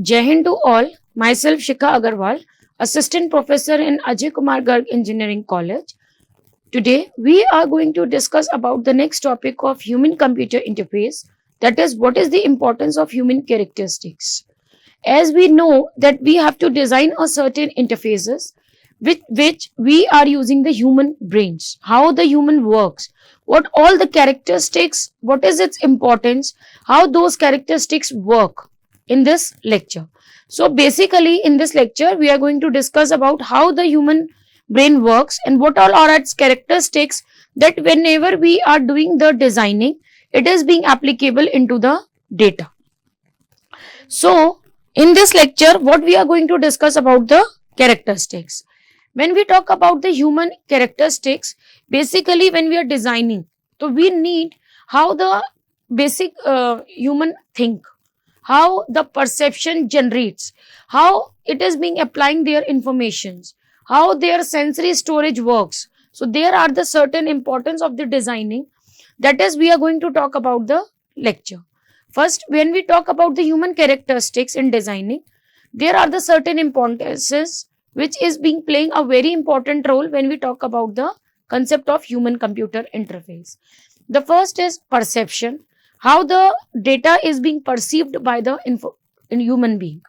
Jai Hind to all. Myself Shikha Agarwal, Assistant Professor in Ajay Kumar Garg Engineering College. Today we are going to discuss about the next topic of human-computer interface. That is, what is the importance of human characteristics? As we know that we have to design a certain interfaces with which we are using the human brains, how the human works, what all the characteristics, what is its importance, how those characteristics work in this lecture. So basically in this lecture we are going to discuss about how the human brain works and what all are its characteristics, that whenever we are doing the designing, it is being applicable into the data. So in this lecture, what we are going to discuss about the characteristics. When we talk about the human characteristics, basically when we are designing, so we need how the basic human think, how the perception generates, how it is being applying their informations, how their sensory storage works. So there are the certain importance of the designing, that is we are going to talk about the lecture. First, when we talk about the human characteristics in designing, there are the certain importances which is being playing a very important role when we talk about the concept of human computer interface. The first is perception, how the data is being perceived by the human being.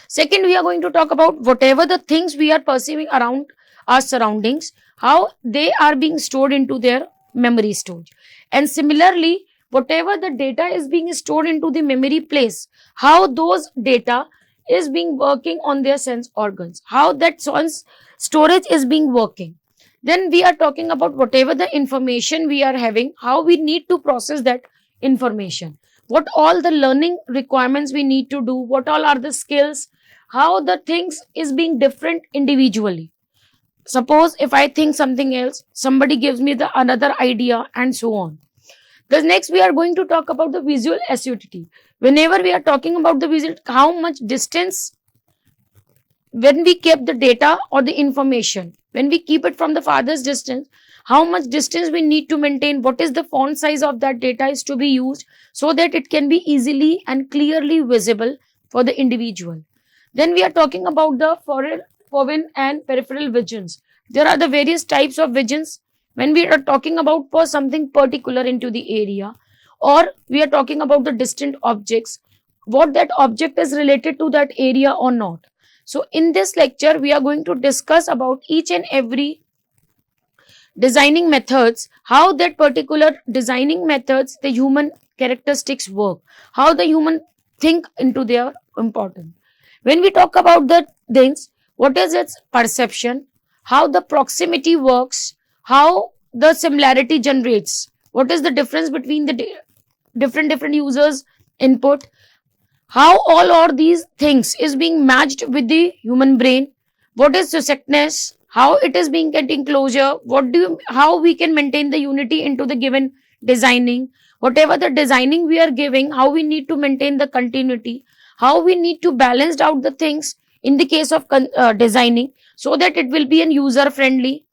Second, we are going to talk about whatever the things we are perceiving around our surroundings, how they are being stored into their memory storage. And similarly, whatever the data is being stored into the memory place, how those data is being working on their sense organs, how that sense storage is being working. Then we are talking about whatever the information we are having, how we need to process that information, what all the learning requirements we need to do, what all are the skills, how the things is being different individually. Suppose if I think something else, somebody gives me the another idea and so on. The next we are going to talk about the visual acuity. Whenever we are talking about the visual, how much distance, when we keep the data or the information, when we keep it from the farthest distance, how much distance we need to maintain, what is the font size of that data is to be used so that it can be easily and clearly visible for the individual. Then we are talking about the foreign and peripheral visions. There are the various types of visions. When we are talking about for something particular into the area, or we are talking about the distant objects, what that object is related to that area or not. So in this lecture, we are going to discuss about each and every designing methods, how that particular designing methods, the human characteristics work, how the human think into their importance. When we talk about the things, what is its perception, how the proximity works, how the similarity generates, what is the difference between the different users input, how all or these things is being matched with the human brain, what is succinctness, how it is being getting closure, how we can maintain the unity into the given designing, whatever the designing we are giving, how we need to maintain the continuity, how we need to balance out the things in the case of designing so that it will be an user friendly.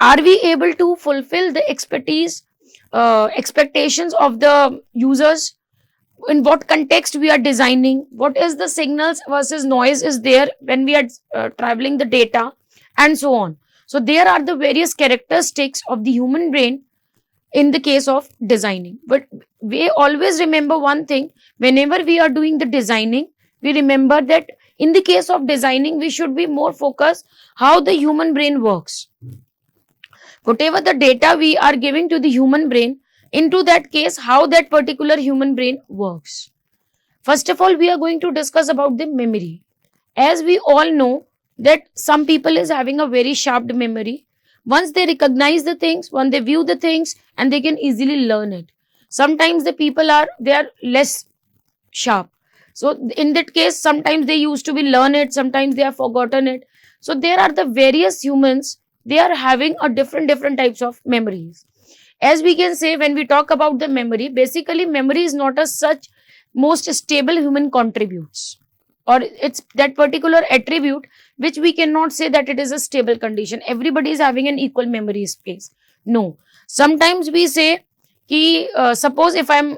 Are we able to fulfill the expectations of the users? In what context we are designing? What is the signals versus noise is there when we are traveling the data and so on. So there are the various characteristics of the human brain in the case of designing. But we always remember one thing, whenever we are doing the designing, we remember that in the case of designing, we should be more focused how the human brain works. Whatever the data we are giving to the human brain, into that case, how that particular human brain works. First of all, we are going to discuss about the memory. As we all know that some people is having a very sharp memory. Once they recognize the things, when they view the things, and they can easily learn it. Sometimes the people are less sharp. So in that case, sometimes they used to be learn it, sometimes they have forgotten it. So there are the various humans, they are having a different types of memories. As we can say, when we talk about the memory, basically memory is not a such most stable human contributes, or it's that particular attribute which we cannot say that it is a stable condition. Everybody is having an equal memory space. No. Sometimes we say, suppose if I'm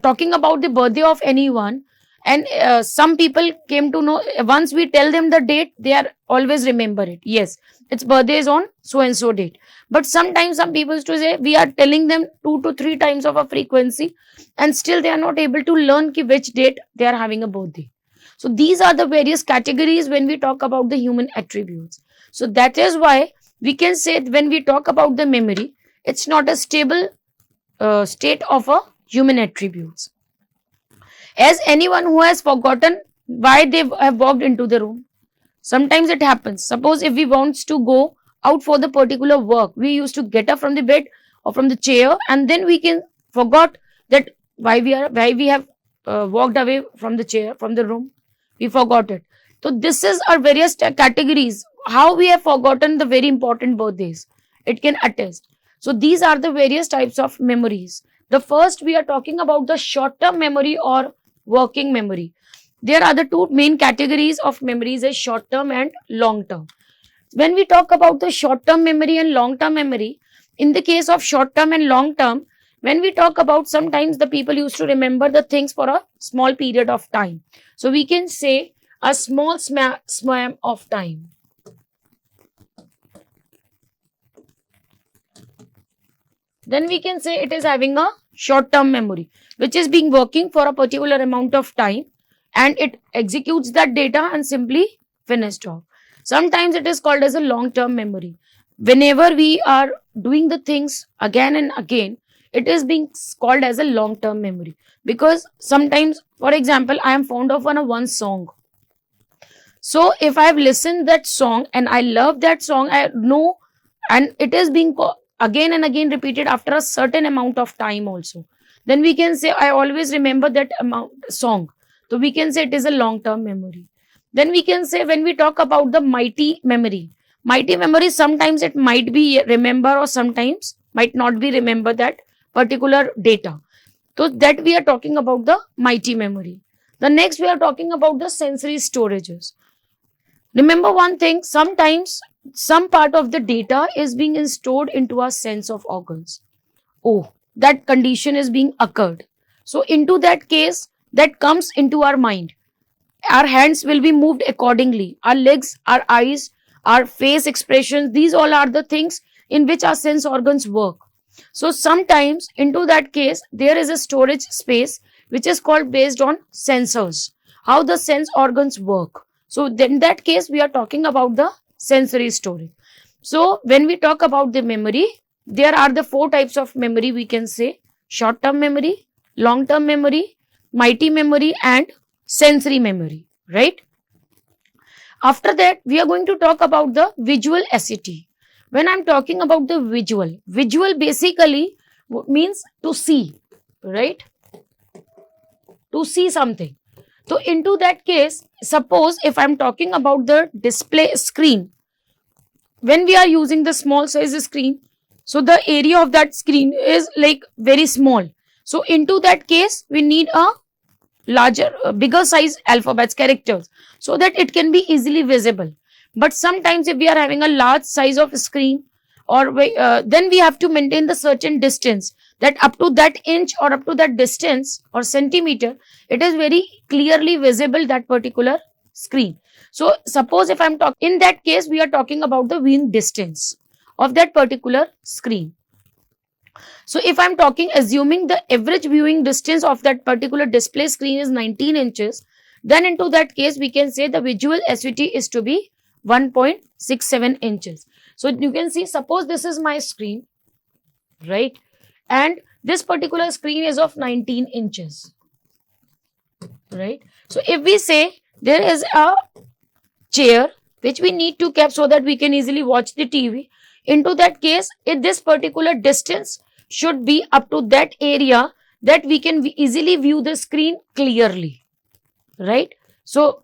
talking about the birthday of anyone, And some people came to know, once we tell them the date, they are always remember it. Yes, its birthday is on so and so date. But sometimes some people used to say we are telling them 2 to 3 times of a frequency, and still they are not able to learn ki which date they are having a birthday. So these are the various categories when we talk about the human attributes. So that is why we can say when we talk about the memory, it's not a stable state of a human attributes. As anyone who has forgotten why they have walked into the room, sometimes it happens. Suppose if we want to go out for the particular work, we used to get up from the bed or from the chair, and then we can forgot that why we have walked away from the chair, from the room. We forgot it. So this is our various categories. How we have forgotten the very important birthdays. It can attest. So these are the various types of memories. The first we are talking about the short-term memory or working memory. There are the two main categories of memories as short-term and long-term. When we talk about the short-term memory and long-term memory, in the case of short-term and long-term, when we talk about, sometimes the people used to remember the things for a small period of time. So we can say a small span of time. Then we can say it is having a short-term memory, which is being working for a particular amount of time, and it executes that data and simply finished off. Sometimes it is called as a long-term memory. Whenever we are doing the things again and again, it is being called as a long-term memory. Because sometimes, for example, I am fond of one song. So if I have listened that song and I love that song, I know, and it is being again and again repeated after a certain amount of time also, then we can say I always remember that song. So we can say it is a long-term memory. Then we can say, when we talk about the mighty memory, sometimes it might be remember or sometimes might not be remember that particular data. So that we are talking about the mighty memory. The next we are talking about the sensory storages. Remember one thing, sometimes some part of the data is being stored into our sense of organs. Oh, that condition is being occurred. So into that case, that comes into our mind. Our hands will be moved accordingly. Our legs, our eyes, our face expressions, these all are the things in which our sense organs work. So sometimes into that case, there is a storage space which is called based on sensors, how the sense organs work. So in that case, we are talking about the sensory storage. So when we talk about the memory, there are the 4 types of memory we can say: short-term memory, long-term memory, mighty memory and sensory memory, right? After that, we are going to talk about the visual acuity. When I'm talking about the visual basically means to see, right? To see something. So into that case, suppose if I'm talking about the display screen, when we are using the small size screen, so the area of that screen is like very small. So into that case, we need a larger, bigger size alphabets, characters, so that it can be easily visible. But sometimes if we are having a large size of screen, or then we have to maintain the certain distance, that up to that inch or up to that distance or centimeter, it is very clearly visible, that particular screen. So suppose if I'm talking, in that case we are talking about the viewing distance of that particular screen. So if I'm talking, assuming the average viewing distance of that particular display screen is 19 inches, then into that case we can say the visual acuity is to be 1.67 inches. So you can see, suppose this is my screen, right? And this particular screen is of 19 inches, right? So if we say there is a chair which we need to keep so that we can easily watch the TV, into that case, if this particular distance should be up to that area that we can easily view the screen clearly, right? So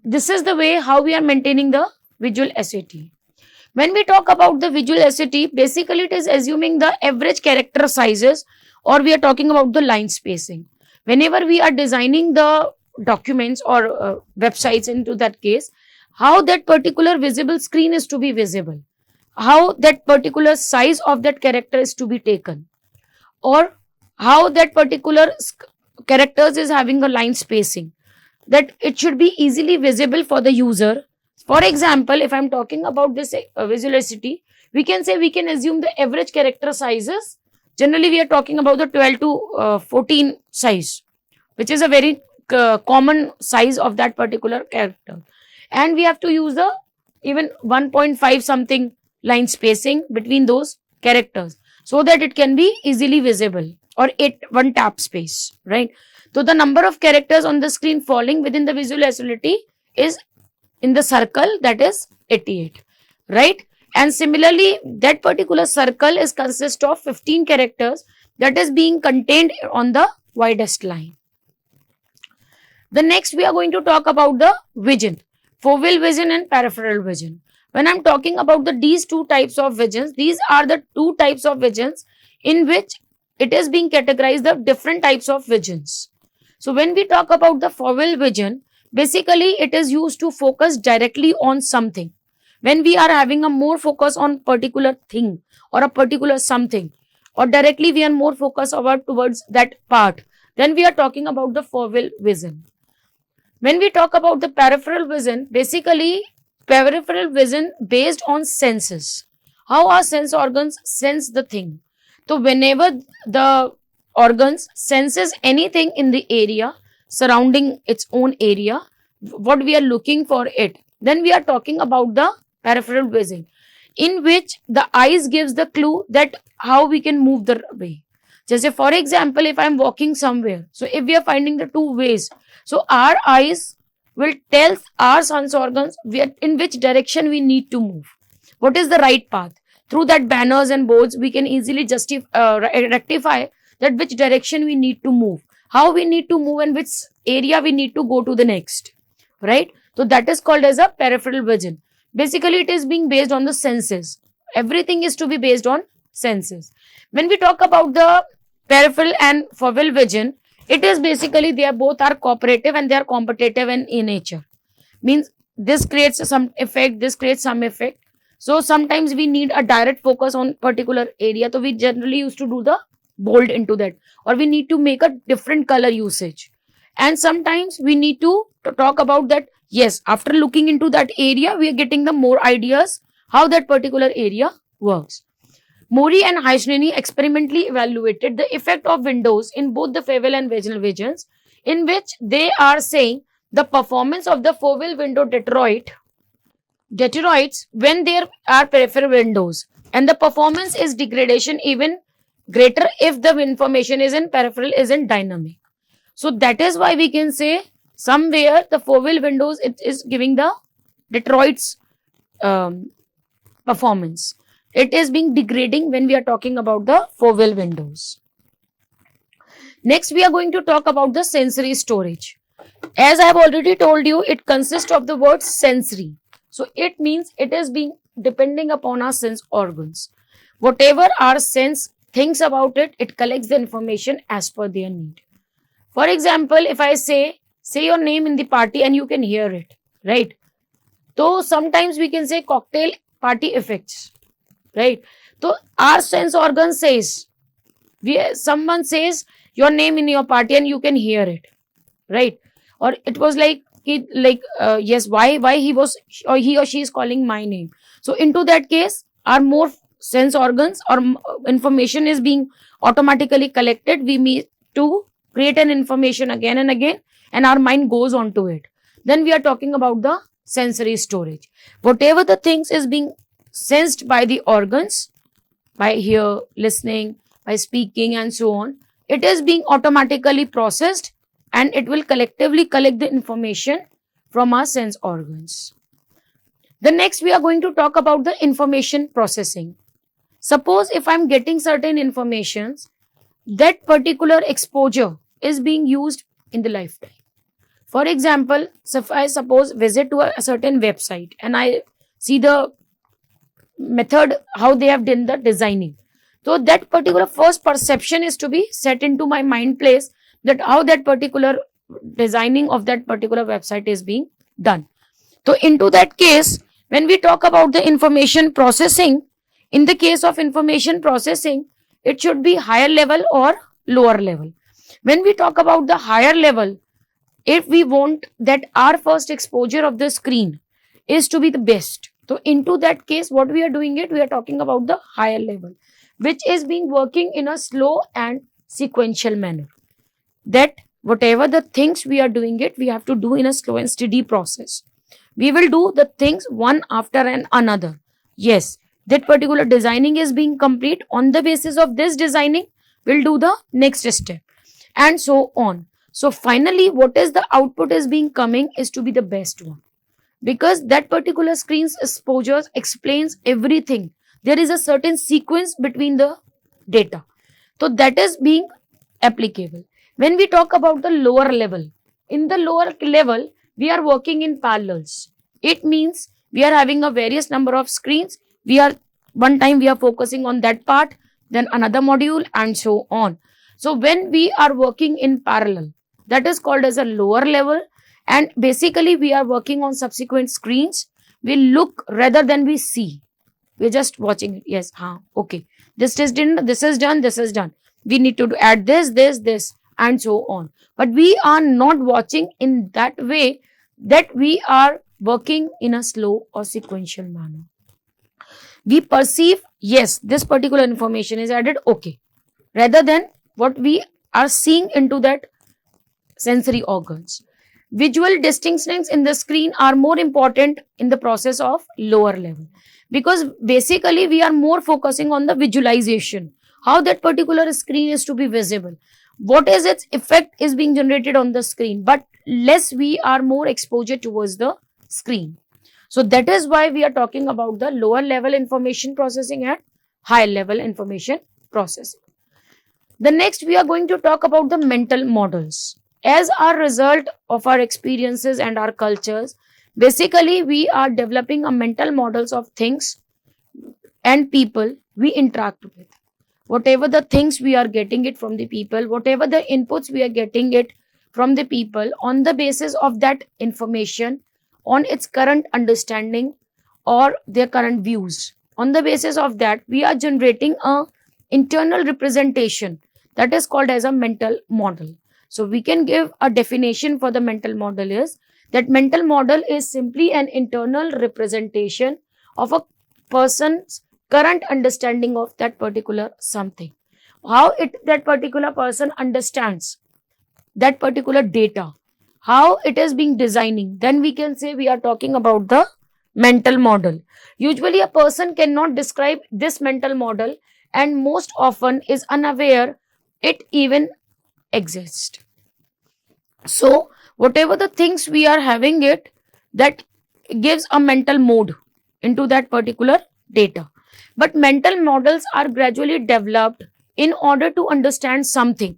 this is the way how we are maintaining the visual acuity. When we talk about the visual acuity, basically it is assuming the average character sizes, or we are talking about the line spacing. Whenever we are designing the documents or websites, into that case, how that particular visible screen is to be visible, how that particular size of that character is to be taken, or how that particular characters is having a line spacing. that it should be easily visible for the user. For example, if I'm talking about this visuality, we can say, we can assume the average character sizes. Generally, we are talking about the 12 to 14 size, which is a very common size of that particular character. And we have to use the even 1.5 something line spacing between those characters, so that it can be easily visible, or one tap space, right? So the number of characters on the screen falling within the visual facility is in the circle, that is 88, right? And similarly, that particular circle is consist of 15 characters that is being contained on the widest line. The next we are going to talk about the vision, foveal vision and peripheral vision. When I'm talking about these two types of visions, these are the two types of visions in which it is being categorized the different types of visions. So when we talk about the foveal vision, basically it is used to focus directly on something. When we are having a more focus on particular thing or a particular something, or directly we are more focused about towards that part, then we are talking about the foveal vision. When we talk about the peripheral vision, basically peripheral vision based on senses. How our sense organs sense the thing. So whenever the organs senses anything in the area surrounding its own area, what we are looking for it, then we are talking about the peripheral vision, in which the eyes gives the clue that how we can move the way. Just for example, if I am walking somewhere, so if we are finding the two ways, so our eyes will tell our sense organs in which direction we need to move. What is the right path? Through that banners and boards, we can easily rectify that which direction we need to move, how we need to move, and which area we need to go to the next, right? So that is called as a peripheral vision. Basically, it is being based on the senses. Everything is to be based on senses. When we talk about the peripheral and foveal vision, it is basically they are both are cooperative and they are competitive in nature. Means this creates some effect, this creates some effect. So sometimes we need a direct focus on particular area. So we generally used to do the bold into that, or we need to make a different color usage. And sometimes we need to talk about that, yes, after looking into that area, we are getting the more ideas how that particular area works. Mori and Haishneni experimentally evaluated the effect of windows in both the foveal and vaginal visions, in which they are saying the performance of the foveal window deteriorates when there are peripheral windows, and the performance is degradation even greater if the information is in peripheral isn't dynamic. So that is why we can say somewhere the foveal windows, it is giving the deteriorates performance. It is being degrading when we are talking about the foveal windows. Next, we are going to talk about the sensory storage. As I have already told you, it consists of the word sensory. So it means it is being depending upon our sense organs. Whatever our sense thinks about it, it collects the information as per their need. For example, if I say your name in the party and you can hear it, right? So sometimes we can say cocktail party effects, right? So our sense organ says, someone says your name in your party and you can hear it, right? Or it was like yes, why he or she is calling my name. So into that case, our more sense organs or information is being automatically collected. We need to create an information again and again, and our mind goes on to it. Then we are talking about the sensory storage. Whatever the things is being sensed by the organs, by hear, listening, by speaking and so on, it is being automatically processed and it will collectively collect the information from our sense organs. The next we are going to talk about the information processing. Suppose if I am getting certain informations, that particular exposure is being used in the lifetime. For example, if I suppose visit to a certain website and I see the method how they have done the designing. So that particular first perception is to be set into my mind place, that how that particular designing of that particular website is being done. So into that case, when we talk about the information processing, in the case of information processing, it should be higher level or lower level. When we talk about the higher level, if we want that our first exposure of the screen is to be the best, so into that case what we are doing it, we are talking about the higher level, which is being working in a slow and sequential manner, that whatever the things we are doing it, we have to do in a slow and steady process. We will do the things one after and another. Yes, that particular designing is being complete. On the basis of this designing, we'll do the next step and so on. So finally, what is the output is being coming is to be the best one, because that particular screen's exposure explains everything. There is a certain sequence between the data. So that is being applicable. When we talk about the lower level, in the lower level, we are working in parallels. It means we are having a various number of screens. We are one time we are focusing on that part, then another module and so on. So when we are working in parallel, that is called as a lower level, and basically we are working on subsequent screens. We look rather than we see. We're just watching it. Yes, okay. This is done, this is done, this is done. We need to add this, and so on. But we are not watching in that way, that we are working in a slow or sequential manner. We perceive, yes, this particular information is added, okay, rather than what we are seeing into that sensory organs. Visual distinctions in the screen are more important in the process of lower level, because basically we are more focusing on the visualization, how that particular screen is to be visible, what is its effect is being generated on the screen, but less we are more exposure towards the screen. So that is why we are talking about the lower level information processing and higher level information processing. The next we are going to talk about the mental models. As a result of our experiences and our cultures, basically we are developing a mental models of things and people we interact with. Whatever the things we are getting it from the people, whatever the inputs we are getting it from the people, on the basis of that information, on its current understanding or their current views, on the basis of that we are generating a internal representation that is called as a mental model. So we can give a definition for the mental model is that mental model is simply an internal representation of a person's current understanding of that particular something. How that particular person understands that particular data, how it is being designing, then we can say we are talking about the mental model. Usually a person cannot describe this mental model and most often is unaware it even exists. So whatever the things we are having it, that gives a mental mode into that particular data. But mental models are gradually developed in order to understand something,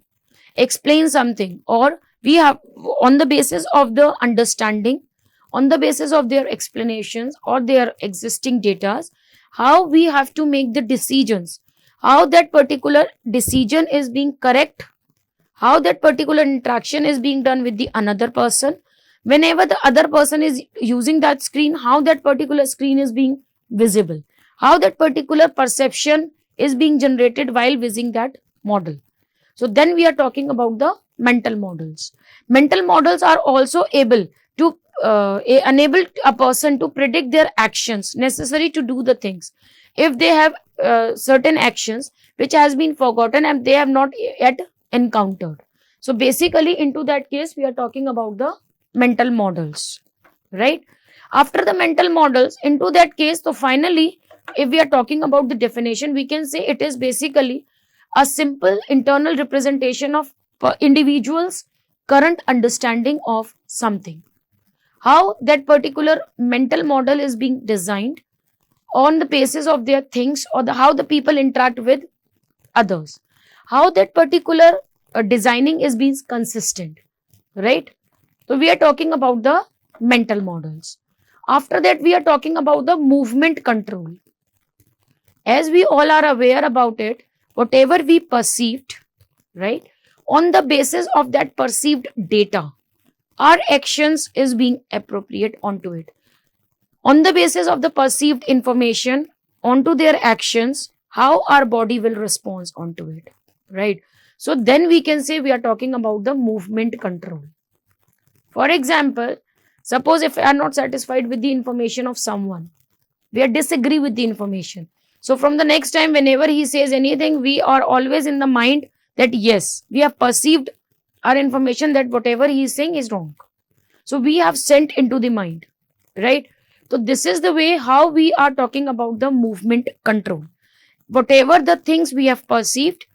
explain something, or we have on the basis of the understanding, on the basis of their explanations or their existing data, how we have to make the decisions, how that particular decision is being correct, how that particular interaction is being done with the another person, whenever the other person is using that screen, how that particular screen is being visible, how that particular perception is being generated while visiting that model. So then we are talking about the mental models. Mental models are also able to enable a person to predict their actions necessary to do the things. If they have certain actions which has been forgotten and they have not yet encountered. So basically into that case we are talking about the mental models, right? After the mental models, into that case, so finally if we are talking about the definition, we can say it is basically a simple internal representation of individuals' current understanding of something. How that particular mental model is being designed on the basis of their things or how the people interact with others. How that particular designing is being consistent, right? So we are talking about the mental models. After that, we are talking about the movement control. As we all are aware about it, whatever we perceived, right, on the basis of that perceived data, our actions is being appropriate onto it. On the basis of the perceived information onto their actions, how our body will respond onto it, right? So then we can say we are talking about the movement control. For example, suppose if we are not satisfied with the information of someone, we are disagree with the information. So from the next time, whenever he says anything, we are always in the mind that yes, we have perceived our information that whatever he is saying is wrong. So we have sent into the mind, right? So this is the way how we are talking about the movement control. Whatever the things we have perceived,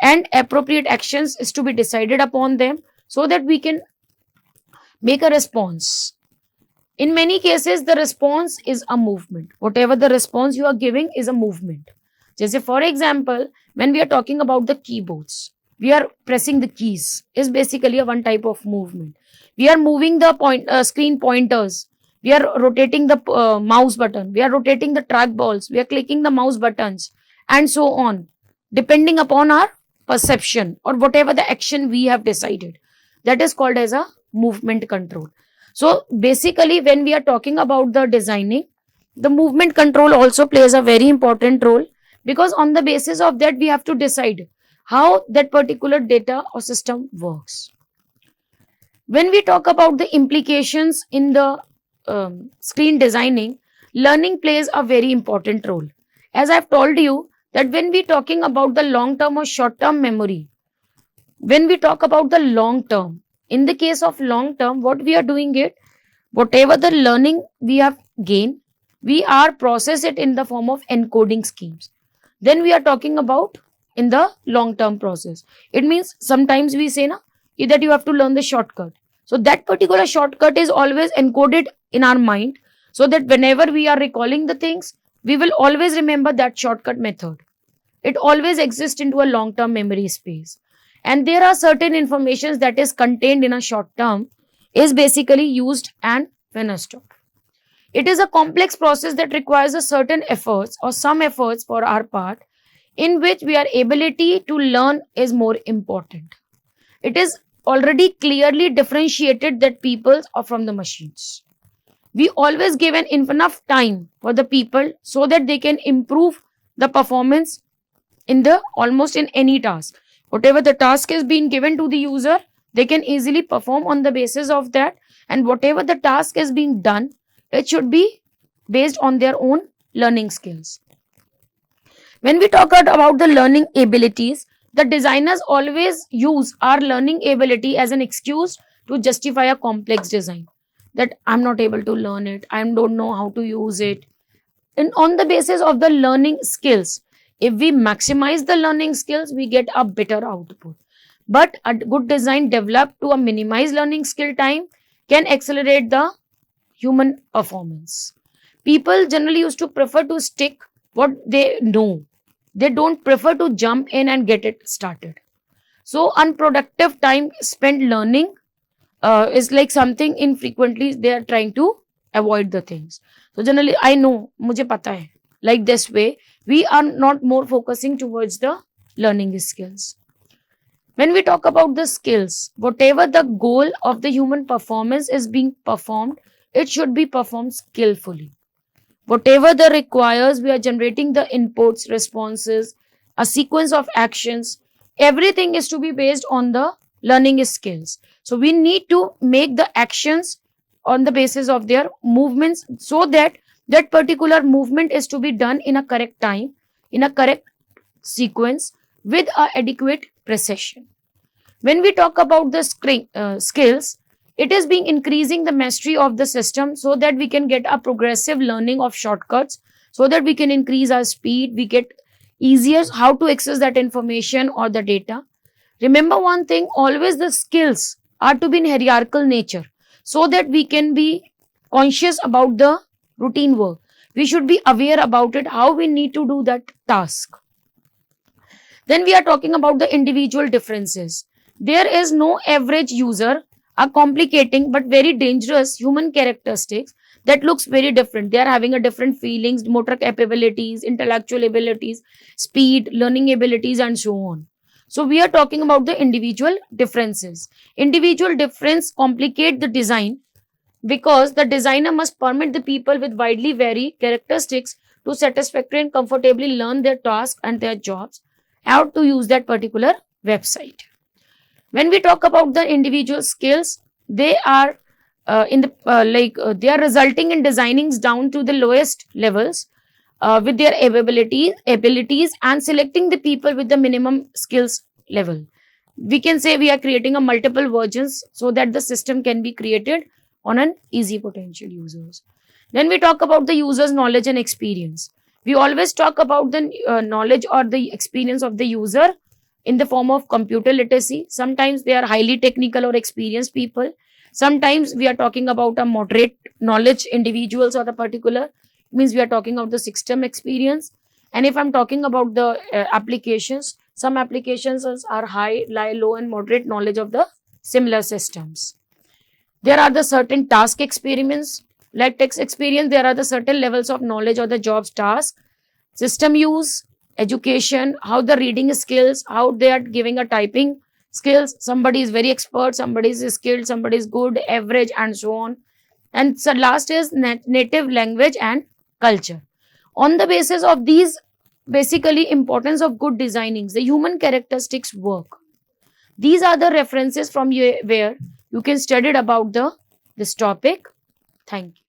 and appropriate actions is to be decided upon them so that we can make a response. In many cases, the response is a movement. Whatever the response you are giving is a movement. Just for example, when we are talking about the keyboards, we are pressing the keys is basically a one type of movement. We are moving the screen pointers. We are rotating the mouse button. We are rotating the track balls. We are clicking the mouse buttons and so on, depending upon our perception or whatever the action we have decided. That is called as a movement control. So basically, when we are talking about the designing, the movement control also plays a very important role, because on the basis of that, we have to decide how that particular data or system works. When we talk about the implications in the screen designing, learning plays a very important role. As I've told you, that when we talking about the long term or short term memory, when we talk about the long term, in the case of long term, what we are doing it, whatever the learning we have gained, we are process it in the form of encoding schemes. Then we are talking about in the long term process. It means sometimes we say na, that you have to learn the shortcut. So that particular shortcut is always encoded in our mind, so that whenever we are recalling the things, we will always remember that shortcut method. It always exists into a long term memory space. And there are certain informations that is contained in a short term is basically used and finished off. It is a complex process that requires a certain efforts or some efforts for our part, in which our ability to learn is more important. It is already clearly differentiated that people are from the machines. We always give enough time for the people so that they can improve the performance in the almost in any task. Whatever the task is being given to the user, they can easily perform on the basis of that, and whatever the task is being done, it should be based on their own learning skills. When we talk about the learning abilities, the designers always use our learning ability as an excuse to justify a complex design. That I'm not able to learn it, I don't know how to use it. And on the basis of the learning skills, if we maximize the learning skills, we get a better output. But a good design developed to a minimized learning skill time can accelerate the human performance. People generally used to prefer to stick what they know. They don't prefer to jump in and get it started. So unproductive time spent learning is like something infrequently they are trying to avoid the things. So generally, I know, mujhe pata hai. Like this way, we are not more focusing towards the learning skills. When we talk about the skills, whatever the goal of the human performance is being performed, it should be performed skillfully. Whatever the requires, we are generating the inputs, responses, a sequence of actions. Everything is to be based on the learning skills. So we need to make the actions on the basis of their movements, so that that particular movement is to be done in a correct time, in a correct sequence, with a adequate precision. When we talk about the skills, it is being increasing the mastery of the system, so that we can get a progressive learning of shortcuts, so that we can increase our speed, we get easier how to access that information or the data. Remember one thing, always the skills are to be in hierarchical nature, so that we can be conscious about the routine work. We should be aware about it, how we need to do that task. Then we are talking about the individual differences. There is no average user, a complicating but very dangerous human characteristics that looks very different. They are having a different feelings, motor capabilities, intellectual abilities, speed, learning abilities, and so on. So we are talking about the individual differences. Individual difference complicate the design, because the designer must permit the people with widely varied characteristics to satisfactorily and comfortably learn their tasks and their jobs, how to use that particular website. When we talk about the individual skills, they are they are resulting in designings down to the lowest levels with their abilities and selecting the people with the minimum skills level. We can say we are creating a multiple versions so that the system can be created on an easy potential users. Then we talk about the user's knowledge and experience. We always talk about the knowledge or the experience of the user in the form of computer literacy. Sometimes they are highly technical or experienced people. Sometimes we are talking about a moderate knowledge individuals or the particular, means we are talking about the system experience. And if I'm talking about the applications, some applications are high, low and moderate knowledge of the similar systems. There are the certain task experiments, like text experience. There are the certain levels of knowledge of the jobs task, system use, education, how the reading skills, how they are giving a typing skills. Somebody is very expert, somebody is skilled, somebody is good, average, and so on. And so last is native language and culture. On the basis of these, basically importance of good designings, the human characteristics work. These are the references from where you can study about this topic. Thank you.